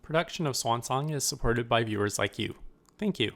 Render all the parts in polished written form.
Production of Swan Song is supported by viewers like you. Thank you.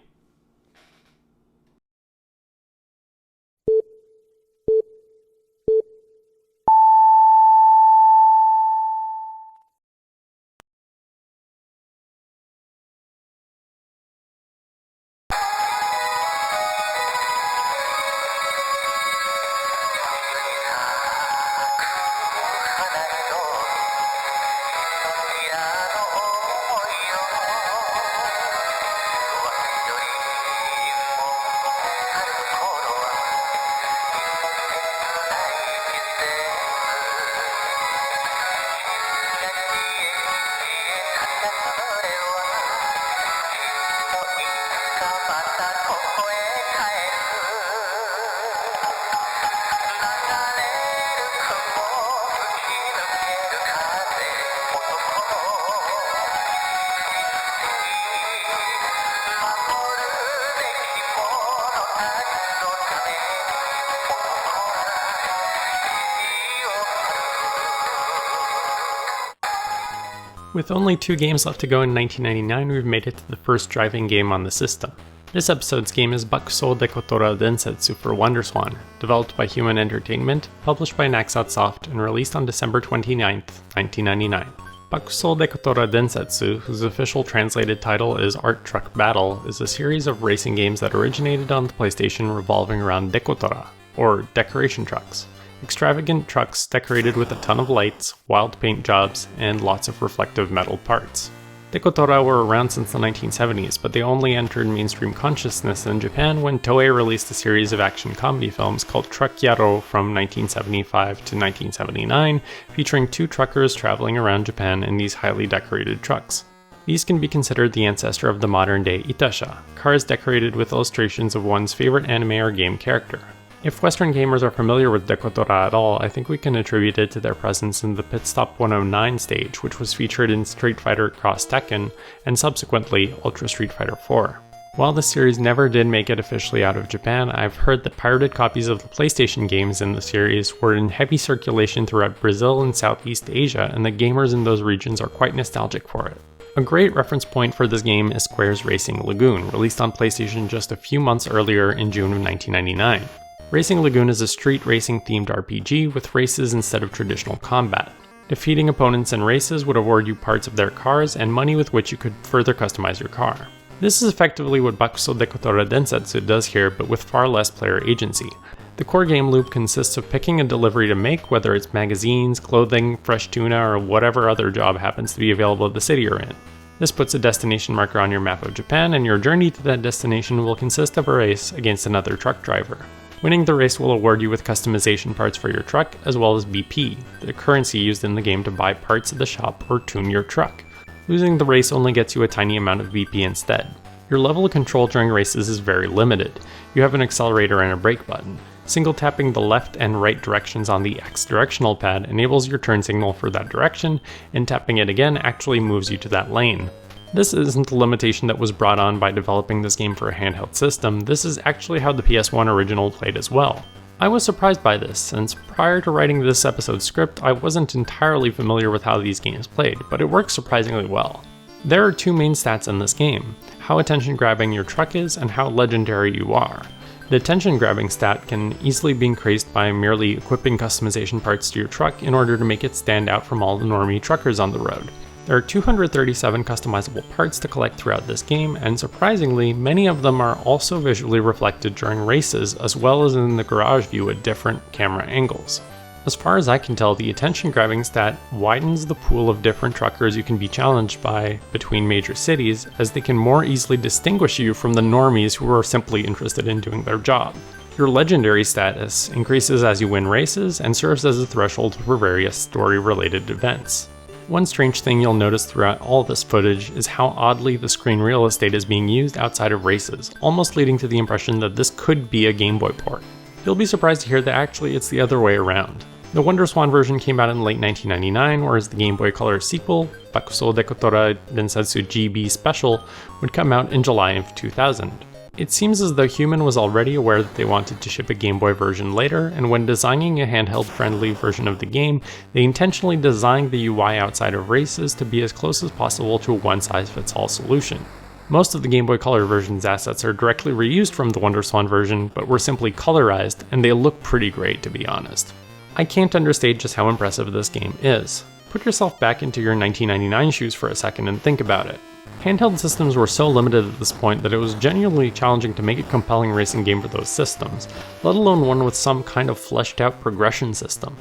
With only 2 games left to go in 1999, we've made it to the first driving game on the system. This episode's game is Bakusou Dekotora Densetsu for WonderSwan, developed by Human Entertainment, published by Naxat Soft, and released on December 29, 1999. Bakusou Dekotora Densetsu, whose official translated title is Art Truck Battle, is a series of racing games that originated on the PlayStation revolving around Dekotora, or decoration trucks. Extravagant trucks decorated with a ton of lights, wild paint jobs, and lots of reflective metal parts. Dekotora were around since the 1970s, but they only entered mainstream consciousness in Japan when Toei released a series of action comedy films called Truck Yaro from 1975 to 1979, featuring 2 truckers traveling around Japan in these highly decorated trucks. These can be considered the ancestor of the modern-day Itasha, cars decorated with illustrations of one's favorite anime or game character. If Western gamers are familiar with Dekotora at all, I think we can attribute it to their presence in the Pit Stop 109 stage, which was featured in Street Fighter Cross Tekken, and subsequently Ultra Street Fighter 4. While this series never did make it officially out of Japan, I've heard that pirated copies of the PlayStation games in the series were in heavy circulation throughout Brazil and Southeast Asia, and the gamers in those regions are quite nostalgic for it. A great reference point for this game is Square's Racing Lagoon, released on PlayStation just a few months earlier in June of 1999. Racing Lagoon is a street racing themed RPG with races instead of traditional combat. Defeating opponents in races would award you parts of their cars and money with which you could further customize your car. This is effectively what Bakusou Dekotora Densetsu does here, but with far less player agency. The core game loop consists of picking a delivery to make, whether it's magazines, clothing, fresh tuna, or whatever other job happens to be available at the city you're in. This puts a destination marker on your map of Japan, and your journey to that destination will consist of a race against another truck driver. Winning the race will award you with customization parts for your truck, as well as BP, the currency used in the game to buy parts at the shop or tune your truck. Losing the race only gets you a tiny amount of BP instead. Your level of control during races is very limited. You have an accelerator and a brake button. Single tapping the left and right directions on the X directional pad enables your turn signal for that direction, and tapping it again actually moves you to that lane. This isn't the limitation that was brought on by developing this game for a handheld system, this is actually how the PS1 original played as well. I was surprised by this, since prior to writing this episode's script, I wasn't entirely familiar with how these games played, but it works surprisingly well. There are 2 main stats in this game, how attention-grabbing your truck is and how legendary you are. The attention-grabbing stat can easily be increased by merely equipping customization parts to your truck in order to make it stand out from all the normie truckers on the road. There are 237 customizable parts to collect throughout this game, and surprisingly, many of them are also visually reflected during races, as well as in the garage view at different camera angles. As far as I can tell, the attention-grabbing stat widens the pool of different truckers you can be challenged by between major cities, as they can more easily distinguish you from the normies who are simply interested in doing their job. Your legendary status increases as you win races, and serves as a threshold for various story-related events. One strange thing you'll notice throughout all this footage is how oddly the screen real estate is being used outside of races, almost leading to the impression that this could be a Game Boy port. You'll be surprised to hear that actually it's the other way around. The WonderSwan version came out in late 1999, whereas the Game Boy Color sequel, Bakusou Dekotora Densetsu GB Special, would come out in July of 2000. It seems as though Human was already aware that they wanted to ship a Game Boy version later, and when designing a handheld-friendly version of the game, they intentionally designed the UI outside of races to be as close as possible to a one-size-fits-all solution. Most of the Game Boy Color version's assets are directly reused from the WonderSwan version, but were simply colorized, and they look pretty great to be honest. I can't understate just how impressive this game is. Put yourself back into your 1999 shoes for a second and think about it. Handheld systems were so limited at this point that it was genuinely challenging to make a compelling racing game for those systems, let alone one with some kind of fleshed out progression system.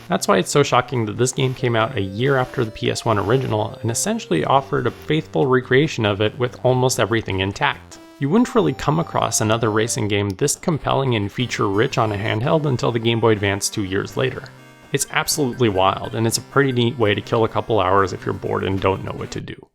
That's why it's so shocking that this game came out a year after the PS1 original and essentially offered a faithful recreation of it with almost everything intact. You wouldn't really come across another racing game this compelling and feature-rich on a handheld until the Game Boy Advance 2 years later. It's absolutely wild, and it's a pretty neat way to kill a couple hours if you're bored and don't know what to do.